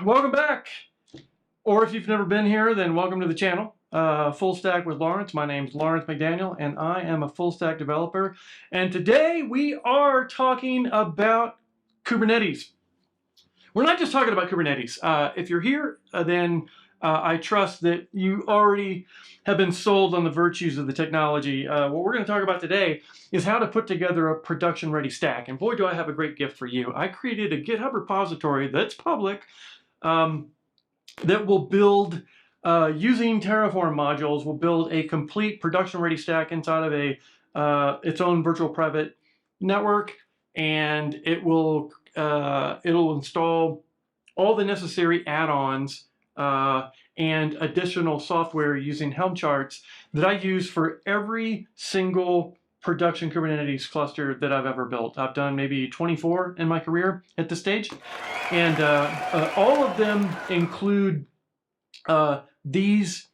Welcome back. Or if you've never been here, then welcome to the channel. Full Stack with Lawrence. My name's Lawrence McDaniel, and I am a full stack developer. And today we are talking about Kubernetes. We're not just talking about Kubernetes. If you're here, then I trust that you already have been sold on the virtues of the technology. What we're going to talk about today is how to put together a production-ready stack. And boy, do I have a great gift for you. I created a GitHub repository that's public that will build, using Terraform modules, will build a complete production-ready stack inside of its own virtual private network, and it'll install all the necessary add-ons and additional software using Helm charts that I use for every single production Kubernetes cluster that I've ever built. I've done maybe 24 in my career at this stage, and all of them include these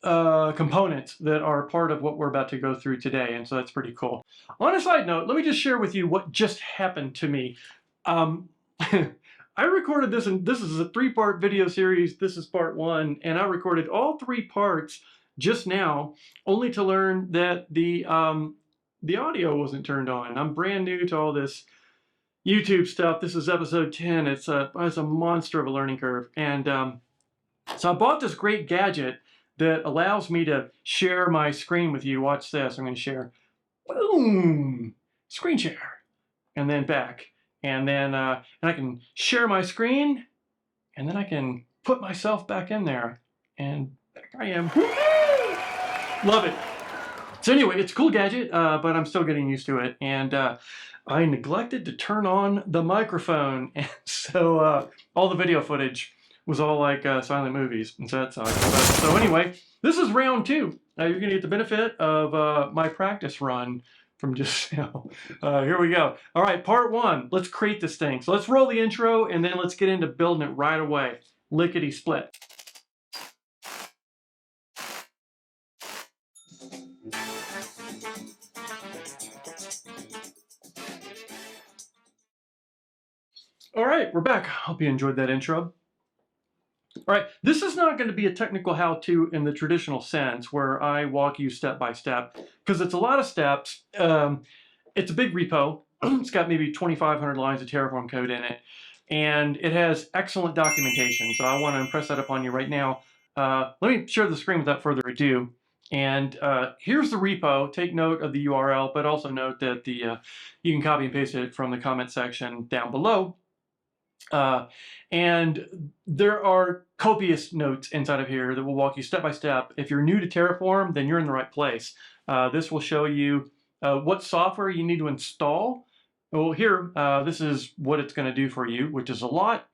components that are part of what we're about to go through today, and so that's pretty cool. On a side note, let me just share with you what just happened to me. I recorded this, and this is a 3-part video series. This is part 1, and I recorded all 3 parts just now, only to learn that the audio wasn't turned on. I'm brand new to all this YouTube stuff. This is episode 10. It's a monster of a learning curve, and so I bought this great gadget that allows me to share my screen with you. Watch this. I'm going to share. Boom! Screen share, and then back. And then and I can share my screen, and then I can put myself back in there, and back I am. Love it. So anyway, it's a cool gadget, but I'm still getting used to it. And I neglected to turn on the microphone, and so all the video footage was all like silent movies, and so that sucks. So anyway, this is round 2. You're going to get the benefit of my practice run from just now. Here we go. All right, part 1. Let's create this thing. So let's roll the intro, and then let's get into building it right away. Lickety split. All right, we're back. Hope you enjoyed that intro. All right, this is not going to be a technical how-to in the traditional sense where I walk you step by step, because it's a lot of steps. It's a big repo. It's got maybe 2,500 lines of Terraform code in it, and it has excellent documentation. So I want to impress that upon you right now. Let me share the screen without further ado. And here's the repo. Take note of the URL, but also note that you can copy and paste it from the comment section down below. And there are copious notes inside of here that will walk you step by step. If you're new to Terraform, then you're in the right place. This will show you what software you need to install. Well, here, this is what it's going to do for you, which is a lot.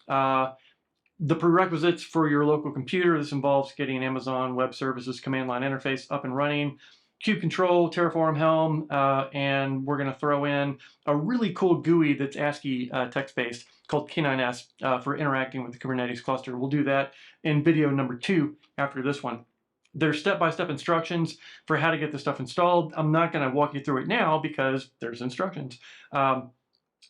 The prerequisites for your local computer. This involves getting Amazon Web Services command line interface up and running, Kube Control, Terraform, Helm, and we're going to throw in a really cool GUI that's ASCII text-based called K9s for interacting with the Kubernetes cluster. We'll do that in video number 2 after this one. There's step-by-step instructions for how to get this stuff installed. I'm not going to walk you through it now because there's instructions.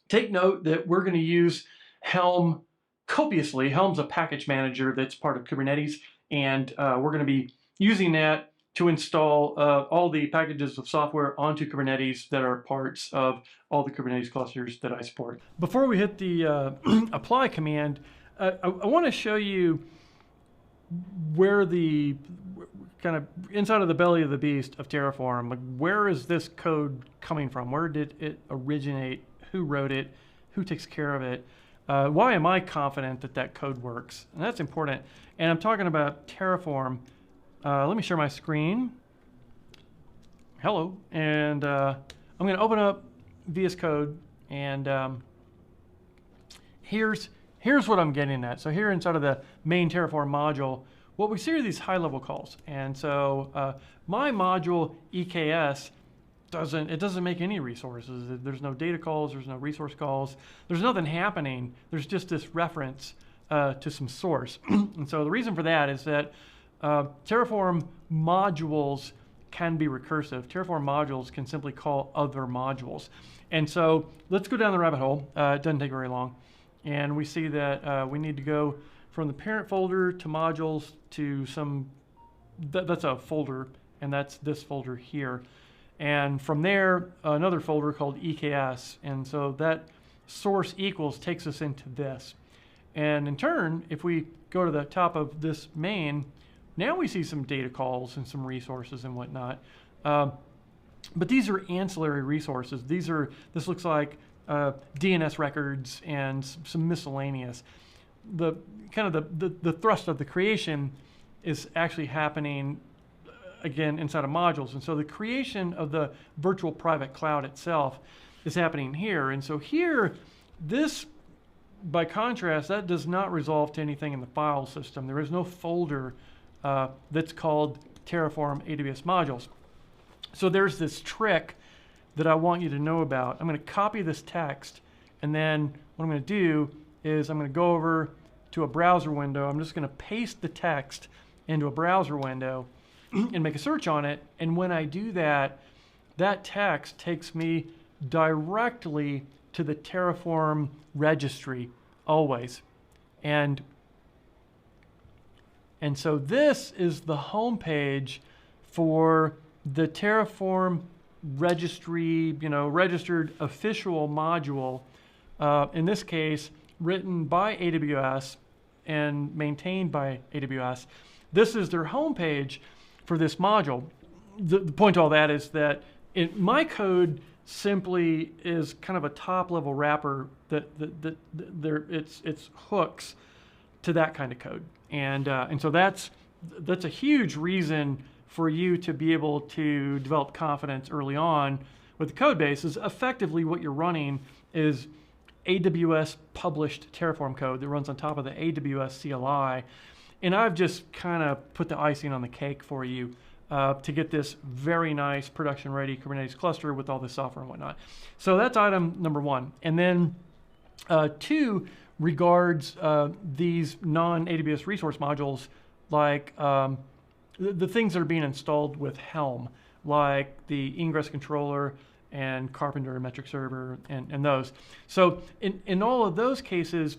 Take note that we're going to use Helm copiously. Helm's a package manager that's part of Kubernetes, and we're going to be using that to install all the packages of software onto Kubernetes that are parts of all the Kubernetes clusters that I support. Before we hit the apply command, I want to show you where the kind of inside of the belly of the beast of Terraform, like where is this code coming from? Where did it originate? Who wrote it? Who takes care of it? Why am I confident that that code works? And that's important. And I'm talking about Terraform. Let me share my screen. Hello, and I'm going to open up VS Code, and here's what I'm getting at. So here inside of the main Terraform module, what we see are these high-level calls, and so my module EKS doesn't make any resources. There's no data calls. There's no resource calls. There's nothing happening. There's just this reference to some source, and so the reason for that is that Terraform modules can be recursive. Terraform modules can simply call other modules. And so let's go down the rabbit hole. It doesn't take very long. and we see that we need to go from the parent folder to modules to some, that's a folder, and that's this folder here. And from there, another folder called EKS. And so that source equals takes us into this. And in turn, if we go to the top of this main, now we see some data calls and some resources and whatnot. But these are ancillary resources. This looks like DNS records and some miscellaneous. The thrust of the creation is actually happening again inside of modules. And so the creation of the virtual private cloud itself is happening here. And so here, this, by contrast, that does not resolve to anything in the file system. There is no folder that's called Terraform AWS modules. So there's this trick that I want you to know about. I'm going to copy this text, and then what I'm going to do is I'm going to go over to a browser window. I'm just going to paste the text into a browser window and make a search on it. And when I do that, that text takes me directly to the Terraform registry, always. And so this is the home page for the Terraform registry, registered official module, in this case, written by AWS and maintained by AWS. This is their home page for this module. The point of all that is that my code simply is kind of a top-level wrapper it's hooks to that kind of code, and so that's a huge reason for you to be able to develop confidence early on with the code base. Is effectively what you're running is AWS published Terraform code that runs on top of the AWS CLI, and I've just kind of put the icing on the cake for you to get this very nice production-ready Kubernetes cluster with all this software and whatnot. So that's item number one. And then two regards these non-AWS resource modules, like the things that are being installed with Helm, like the Ingress Controller and Karpenter metric server and those. So in all of those cases,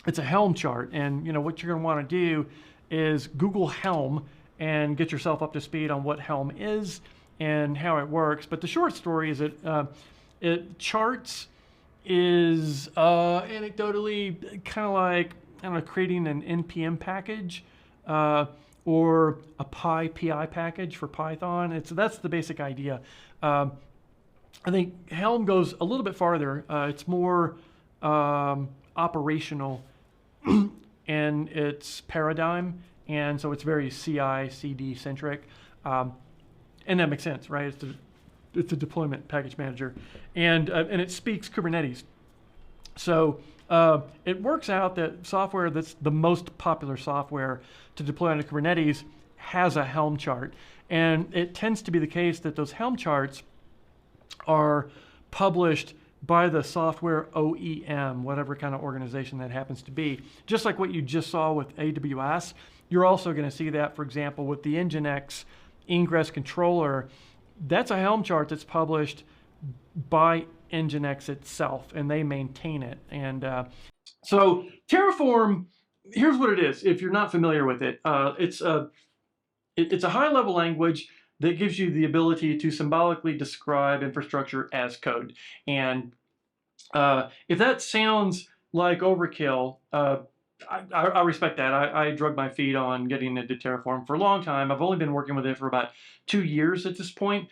it's a Helm chart. And what you're going to want to do is Google Helm and get yourself up to speed on what Helm is and how it works. But the short story is it charts is anecdotally kind of like, I don't know, creating an NPM package or a PI package for Python. That's the basic idea. I think Helm goes a little bit farther. It's more operational in its paradigm, and so it's very CI/CD centric, and that makes sense, right? It's a deployment package manager, and it speaks Kubernetes. So it works out that software that's the most popular software to deploy onto Kubernetes has a Helm chart, and it tends to be the case that those Helm charts are published by the software OEM, whatever kind of organization that happens to be. Just like what you just saw with AWS, you're also going to see that, for example, with the nginx Ingress Controller. That's a Helm chart that's published by nginx itself, and they maintain it. And so Terraform, here's what it is. If you're not familiar with it, it's a high-level language that gives you the ability to symbolically describe infrastructure as code. And if that sounds like overkill, I respect that. I drug my feet on getting into Terraform for a long time. I've only been working with it for about 2 years at this point.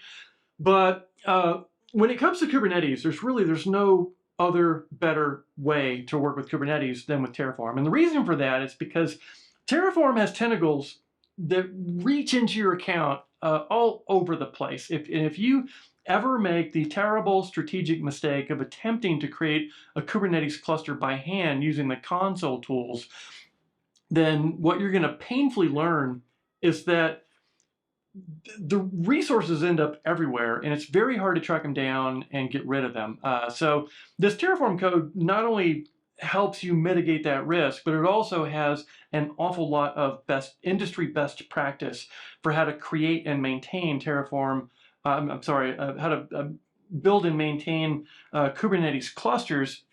But when it comes to Kubernetes, there's no other better way to work with Kubernetes than with Terraform. And the reason for that is because Terraform has tentacles that reach into your account all over the place. If you ever make the terrible strategic mistake of attempting to create a Kubernetes cluster by hand using the console tools, then what you're going to painfully learn is that the resources end up everywhere, and it's very hard to track them down and get rid of them. So this Terraform code not only helps you mitigate that risk, but it also has an awful lot of industry best practice for how to create and maintain Terraform. How to build and maintain Kubernetes clusters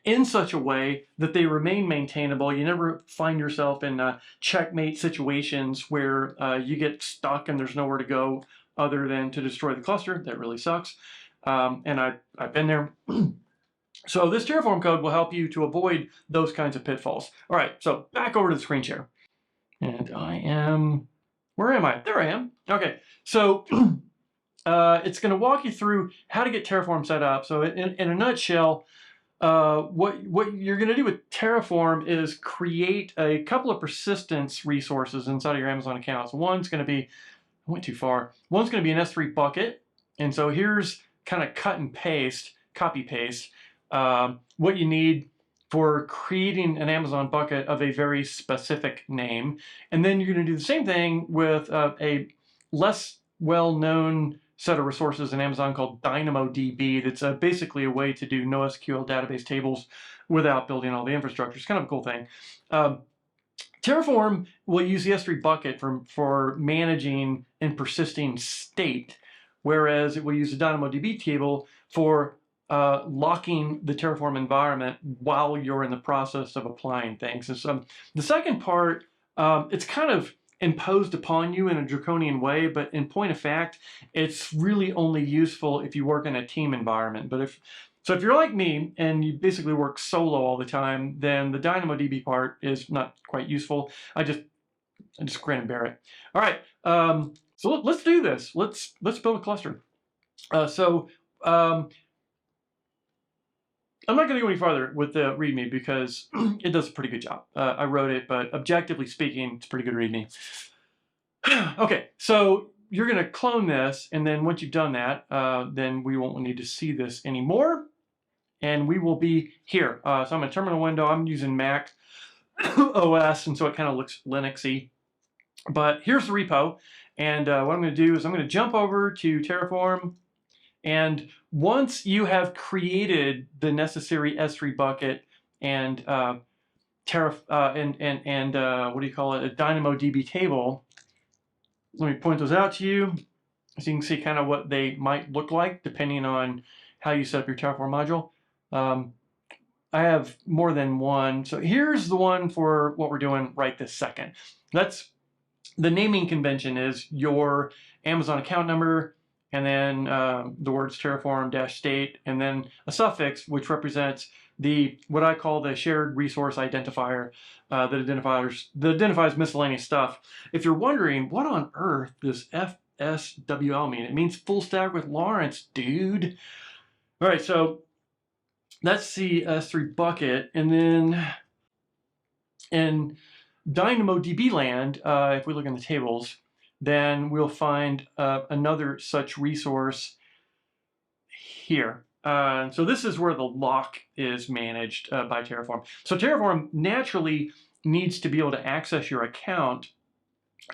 in such a way that they remain maintainable. You never find yourself in checkmate situations where you get stuck and there's nowhere to go other than to destroy the cluster. That really sucks. And I've been there. So this Terraform code will help you to avoid those kinds of pitfalls. All right, so back over to the screen share. And where am I? There I am. Okay, so it's going to walk you through how to get Terraform set up. So in a nutshell, what you're going to do with Terraform is create a couple of persistence resources inside of your Amazon account. So one's going to be, I went too far. One's going to be an S3 bucket. And so here's kind of cut and paste, copy paste, what you need for creating an Amazon bucket of a very specific name. And then you're going to do the same thing with a less well-known set of resources in Amazon called DynamoDB. That's basically a way to do NoSQL database tables without building all the infrastructure. It's kind of a cool thing. Terraform will use the S3 bucket for managing and persisting state, whereas it will use the DynamoDB table for locking the Terraform environment while you're in the process of applying things. And so the second part, it's kind of imposed upon you in a draconian way, but in point of fact, it's really only useful if you work in a team environment. But if you're like me and you basically work solo all the time, then the DynamoDB part is not quite useful. I just grin and bear it. All right, so let's do this. Let's build a cluster. I'm not going to go any farther with the README because it does a pretty good job. I wrote it, but objectively speaking, it's pretty good README. Okay, so you're going to clone this, and then once you've done that, then we won't need to see this anymore, and we will be here. So I'm in a terminal window. I'm using Mac OS, and so it kind of looks Linuxy. But here's the repo, and what I'm going to do is I'm going to jump over to Terraform. And once you have created the necessary S3 bucket and what do you call it, a DynamoDB table, let me point those out to you so you can see kind of what they might look like depending on how you set up your Terraform module. I have more than one. So here's the one for what we're doing right this second. That's the naming convention is your Amazon account number, and then the words Terraform-state, and then a suffix which represents what I call the shared resource identifier that identifies miscellaneous stuff. If you're wondering, what on earth does FSWL mean? It means full stack with Lawrence, dude. All right, so that's the S3 bucket, and then in DynamoDB land, if we look in the tables, then we'll find another such resource here. So this is where the lock is managed by Terraform. So Terraform naturally needs to be able to access your account,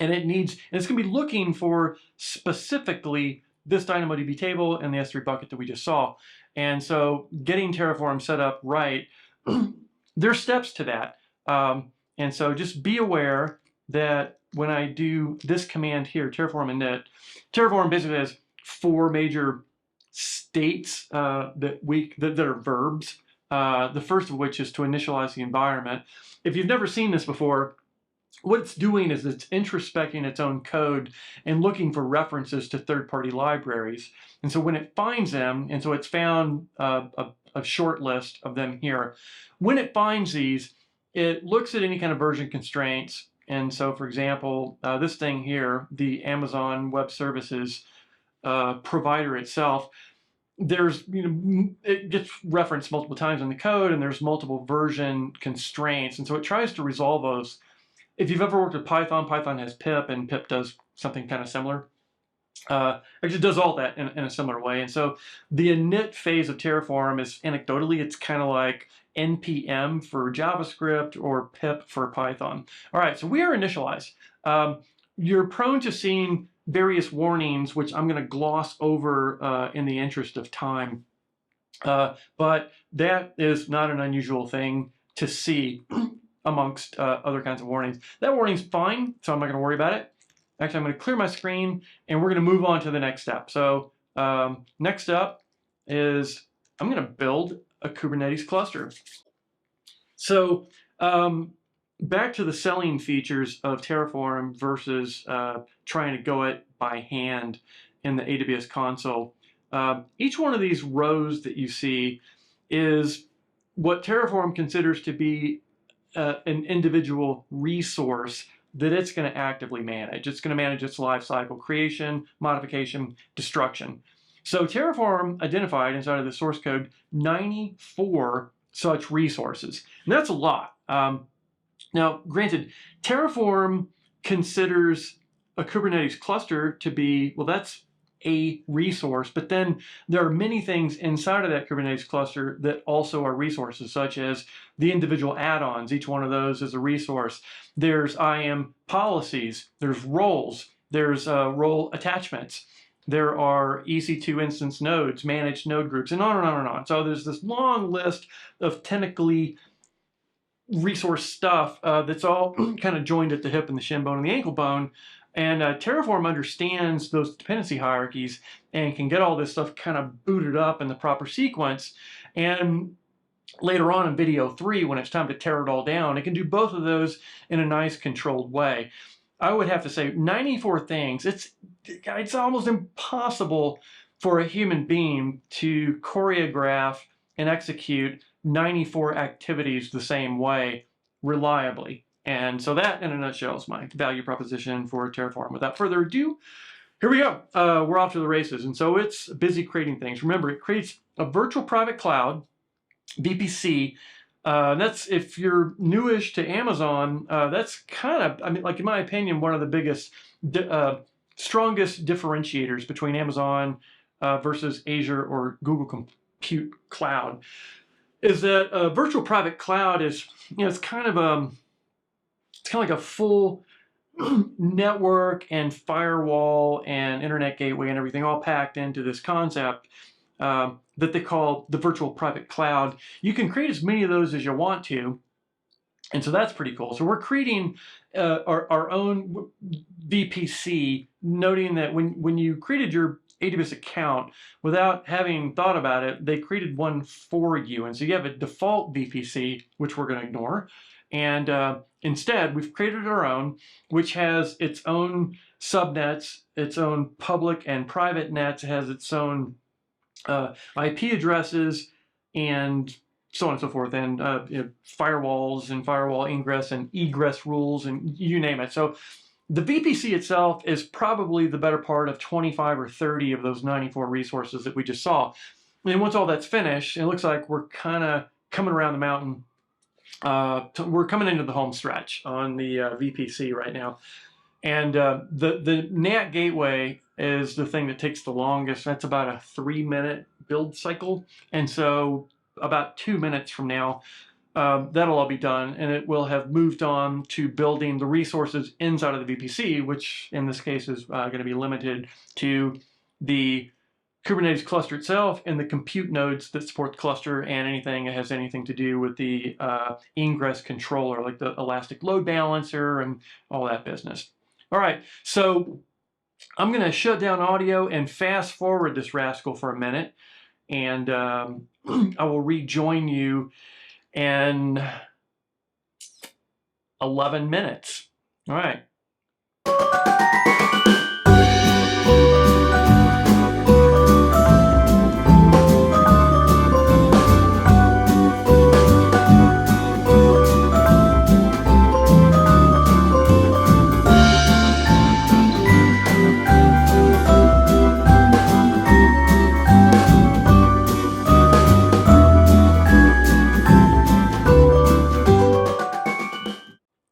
and it's going to be looking for specifically this DynamoDB table and the S3 bucket that we just saw. And so getting Terraform set up right, there's steps to that. And so just be aware that when I do this command here, Terraform init, Terraform basically has 4 major states that are verbs. The first of which is to initialize the environment. If you've never seen this before, what it's doing is it's introspecting its own code and looking for references to third-party libraries. And so when it finds them, and so it's found a short list of them here, when it finds these, it looks at any kind of version constraints. And so, for example, this thing here, the Amazon Web Services provider itself, it gets referenced multiple times in the code, and there's multiple version constraints. And so it tries to resolve those. If you've ever worked with Python, Python has pip, and pip does something kind of similar. Actually does all that in a similar way. And so the init phase of Terraform is anecdotally, it's kind of like npm for JavaScript or pip for Python. All right, so we are initialized. You're prone to seeing various warnings, which I'm going to gloss over in the interest of time. But that is not an unusual thing to see amongst other kinds of warnings. That warning's fine, so I'm not going to worry about it. Actually, I'm going to clear my screen, and we're going to move on to the next step. So next up is I'm going to build a Kubernetes cluster. So back to the selling features of Terraform versus trying to go it by hand in the AWS console. Each one of these rows that you see is what Terraform considers to be an individual resource that it's going to actively manage. It's going to manage its life cycle: creation, modification, destruction. So Terraform identified inside of the source code 94 such resources, and that's a lot. Now, granted, Terraform considers a Kubernetes cluster to be, well, that's a resource, but then there are many things inside of that Kubernetes cluster that also are resources, such as the individual add-ons. Each one of those is a resource. There's IAM policies, there's roles, there's role attachments, there are EC2 instance nodes, managed node groups, and on and on and on. So there's this long list of technically resource stuff that's all kind of joined at the hip and the shin bone and the ankle bone. And Terraform understands those dependency hierarchies and can get all this stuff kind of booted up in the proper sequence. And later on in video 3, when it's time to tear it all down, it can do both of those in a nice controlled way. I would have to say 94 things. It's almost impossible for a human being to choreograph and execute 94 activities the same way reliably. And so that, in a nutshell, is my value proposition for Terraform. Without further ado, here we go. We're off to the races. And so it's busy creating things. Remember, it creates a virtual private cloud, VPC. That's, if you're newish to Amazon, that's kind of, I mean, like in my opinion, one of the biggest, strongest differentiators between Amazon versus Azure or Google Compute Cloud is that a virtual private cloud is, it's kind of like a full network and firewall and internet gateway and everything all packed into this concept that they call the virtual private cloud. You can create as many of those as you want to, and so that's pretty cool. So we're creating our own VPC, noting that when you created your AWS account, without having thought about it, they created one for you. And so you have a default VPC, which we're going to ignore. And instead, we've created our own, which has its own subnets, its own public and private nets. It has its own IP addresses, and so on and so forth, and firewalls and firewall ingress and egress rules, and you name it. So the VPC itself is probably the better part of 25 or 30 of those 94 resources that we just saw. And once all that's finished, it looks like we're kind of coming around the mountain. We're coming into the home stretch on the VPC right now. And the NAT gateway is the thing that takes the longest. That's about a 3-minute build cycle. And so about 2 minutes from now, that'll all be done, and it will have moved on to building the resources inside of the VPC, which in this case is going to be limited to the Kubernetes cluster itself and the compute nodes that support the cluster, and anything that has anything to do with the Ingress Controller, like the Elastic Load Balancer and all that business. All right, so I'm going to shut down audio and fast forward this rascal for a minute, and I will rejoin you in 11 minutes. All right.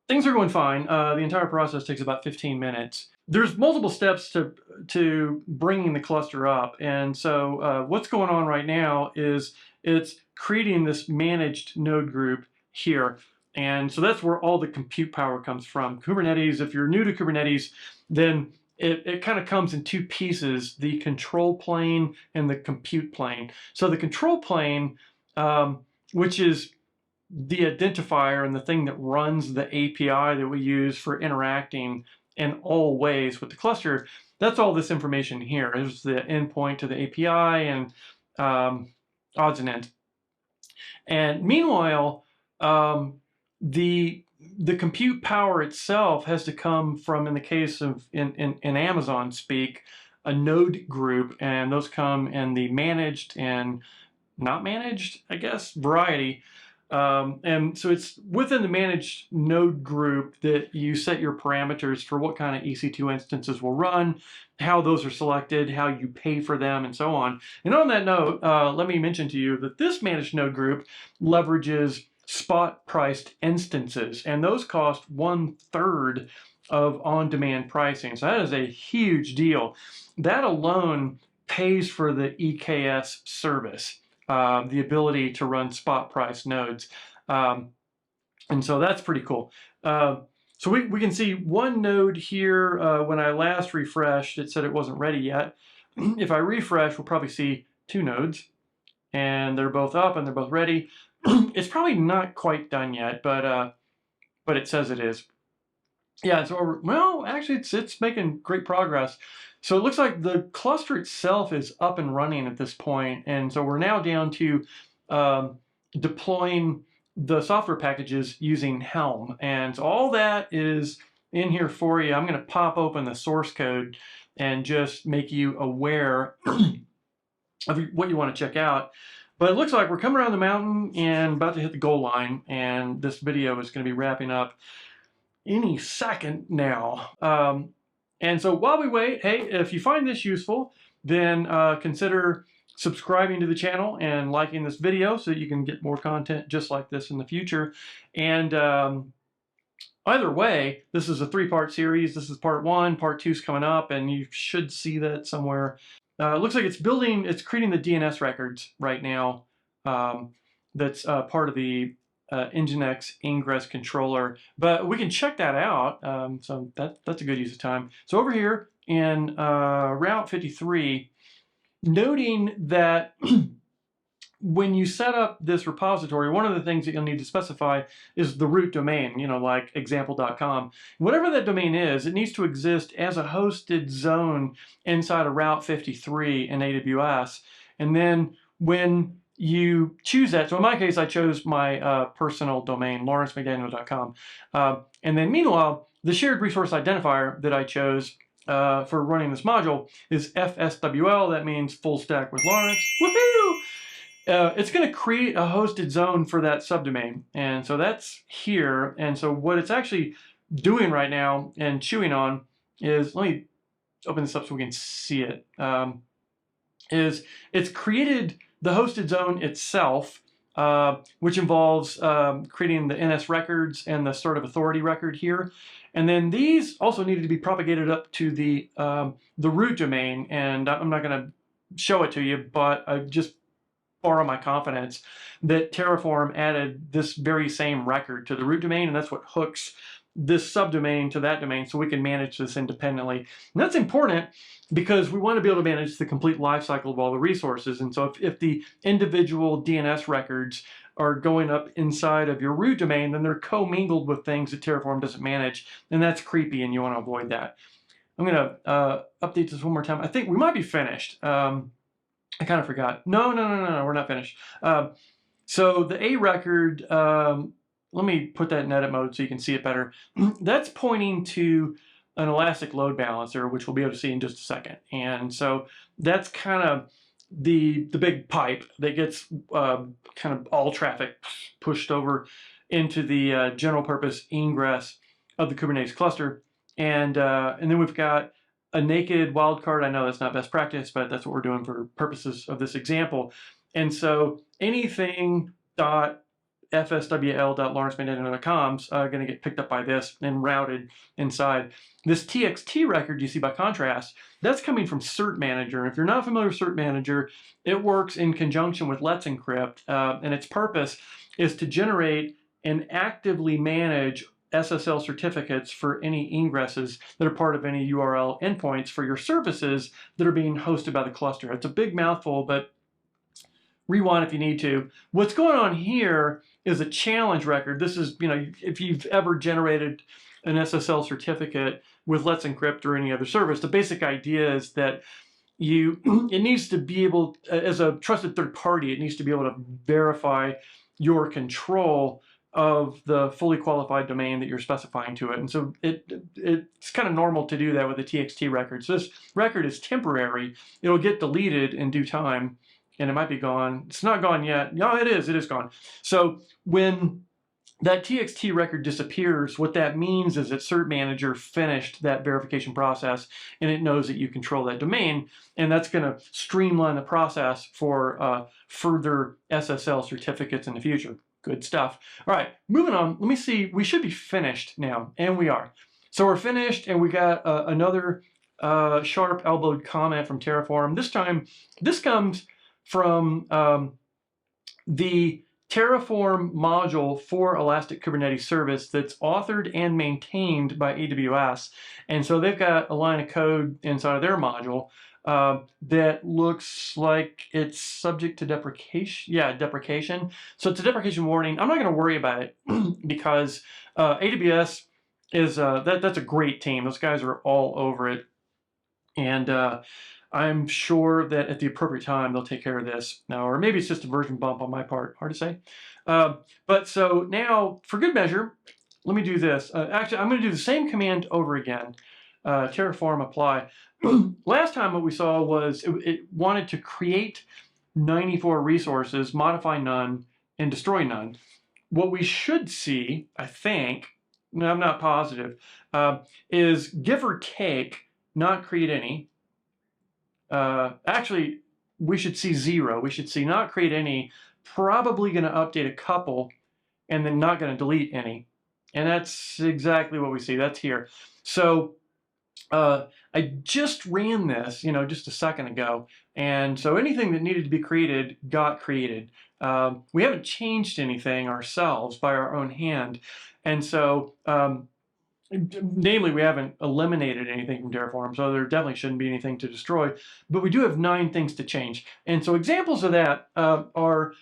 Things are going fine. The entire process takes about 15 minutes. There's multiple steps to bringing the cluster up. And so what's going on right now is it's creating this managed node group here. And so that's where all the compute power comes from. Kubernetes, if you're new to Kubernetes, then it kind of comes in two pieces, the control plane and the compute plane. So the control plane, which is the identifier and the thing that runs the API that we use for interacting in all ways with the cluster, that's all this information here. There's the endpoint to the API and odds and ends. And meanwhile, the compute power itself has to come from, in the case of in Amazon speak, a node group, and those come in the managed and not managed, I guess, variety. And so it's within the managed node group that you set your parameters for what kind of EC2 instances will run, how those are selected, how you pay for them, and so on. And on that note, let me mention to you that this managed node group leverages spot-priced instances, and those cost 1/3 of on-demand pricing. So that is a huge deal. That alone pays for the EKS service. The ability to run spot price nodes. And so that's pretty cool. So we can see one node here. When I last refreshed, it said it wasn't ready yet. If I refresh, we'll probably see 2 nodes, and they're both up and they're both ready. It's probably not quite done yet, but it says it is. Yeah, so well, actually, it's making great progress. So it looks like the cluster itself is up and running at this point, and so we're now down to deploying the software packages using Helm, and so all that is in here for you. I'm going to pop open the source code and just make you aware of what you want to check out. But it looks like we're coming around the mountain and about to hit the goal line, and this video is going to be wrapping up any second now. And so while we wait, hey, if you find this useful, then consider subscribing to the channel and liking this video so that you can get more content just like this in the future. And either way, this is a 3-part series. This is part 1, part 2 is coming up, and you should see that somewhere. It looks like it's creating the DNS records right now. That's part of the nginx Ingress Controller, but we can check that out. So that's a good use of time. So over here in Route 53, noting that when you set up this repository, one of the things that you'll need to specify is the root domain, like example.com. Whatever that domain is, it needs to exist as a hosted zone inside of Route 53 in AWS. And then when you choose that, so in my case, I chose my personal domain, lawrencemcdaniel.com. And then meanwhile, the shared resource identifier that I chose for running this module is FSWL. That means full stack with Lawrence. Woohoo! It's going to create a hosted zone for that subdomain. And so that's here. And so what it's actually doing right now and chewing on is, let me open this up so we can see it, is it's created the hosted zone itself, which involves creating the NS records and the sort of authority record here. And then these also needed to be propagated up to the root domain. And I'm not going to show it to you, but I just borrow my confidence that Terraform added this very same record to the root domain, and that's what hooks this subdomain to that domain so we can manage this independently. And that's important because we want to be able to manage the complete lifecycle of all the resources. And so if the individual DNS records are going up inside of your root domain, then they're commingled with things that Terraform doesn't manage, and that's creepy, and you want to avoid that. I'm going to update this one more time. I think we might be finished. I kind of forgot. No, we're not finished. So the A record, let me put that in edit mode so you can see it better. That's pointing to an elastic load balancer, which we'll be able to see in just a second. And so that's kind of the big pipe that gets kind of all traffic pushed over into the general purpose ingress of the Kubernetes cluster. And then we've got a naked wildcard. I know that's not best practice, but that's what we're doing for purposes of this example. And so anything .fswl.lawrencemcdaniel.com is going to get picked up by this and routed inside. This TXT record you see by contrast, that's coming from cert-manager. If you're not familiar with cert-manager, it works in conjunction with Let's Encrypt, and its purpose is to generate and actively manage SSL certificates for any ingresses that are part of any URL endpoints for your services that are being hosted by the cluster. It's a big mouthful, but rewind if you need to. What's going on here is a challenge record. This is, if you've ever generated an SSL certificate with Let's Encrypt or any other service, the basic idea is that it needs to be able, as a trusted third party, it needs to be able to verify your control of the fully qualified domain that you're specifying to it. And so it's kind of normal to do that with a TXT record. So this record is temporary. It'll get deleted in due time, and it might be gone. It's not gone yet. No, it is gone. So when that TXT record disappears, what that means is that cert-manager finished that verification process, and it knows that you control that domain, and that's going to streamline the process for further SSL certificates in the future. Good stuff. All right, moving on. Let me see. We should be finished now, and we are. So we're finished, and we got another sharp elbowed comment from Terraform. This time, this comes from the Terraform module for Elastic Kubernetes Service that's authored and maintained by AWS. And so they've got a line of code inside of their module that looks like it's subject to deprecation. Yeah, deprecation. So it's a deprecation warning. I'm not going to worry about it because AWS is that's a great team. Those guys are all over it. And I'm sure that at the appropriate time, they'll take care of this. Now, or maybe it's just a version bump on my part. Hard to say. But so now, for good measure, let me do this. Actually, I'm going to do the same command over again. Terraform apply. Last time what we saw was it wanted to create 94 resources, modify none, and destroy none. What we should see, I think, no, I'm not positive, is give or take, not create any. Actually, we should see 0. We should see not create any, probably going to update a couple, and then not going to delete any. And that's exactly what we see. That's here. So I just ran this, just a second ago. And so anything that needed to be created got created. We haven't changed anything ourselves by our own hand. And so namely, we haven't eliminated anything from Terraform, so there definitely shouldn't be anything to destroy, but we do have 9 things to change. And so examples of that are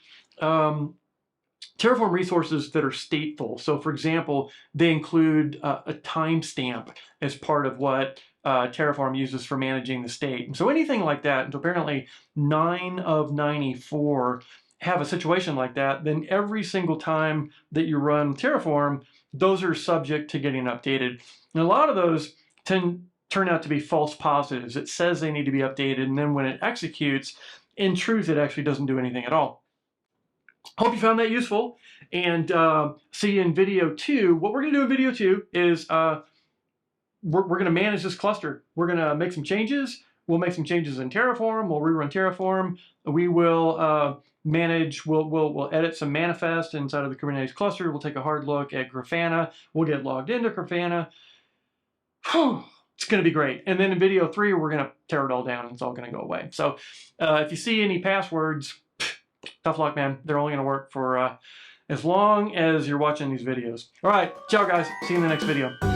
Terraform resources that are stateful. So for example, they include a timestamp as part of what Terraform uses for managing the state. And so anything like that, and so apparently 9 of 94 have a situation like that, then every single time that you run Terraform, those are subject to getting updated. And a lot of those turn out to be false positives. It says they need to be updated, and then when it executes, in truth, it actually doesn't do anything at all. Hope you found that useful, and see you in video 2. What we're going to do in video 2 is we're going to manage this cluster. We're going to make some changes. We'll make some changes in Terraform. We'll rerun Terraform. We will manage, we'll edit some manifest inside of the Kubernetes cluster. We'll take a hard look at Grafana. We'll get logged into Grafana. It's going to be great. And then in video 3, we're going to tear it all down, and it's all going to go away. So if you see any passwords, tough luck, man. They're only going to work for as long as you're watching these videos. All right, ciao, guys. See you in the next video.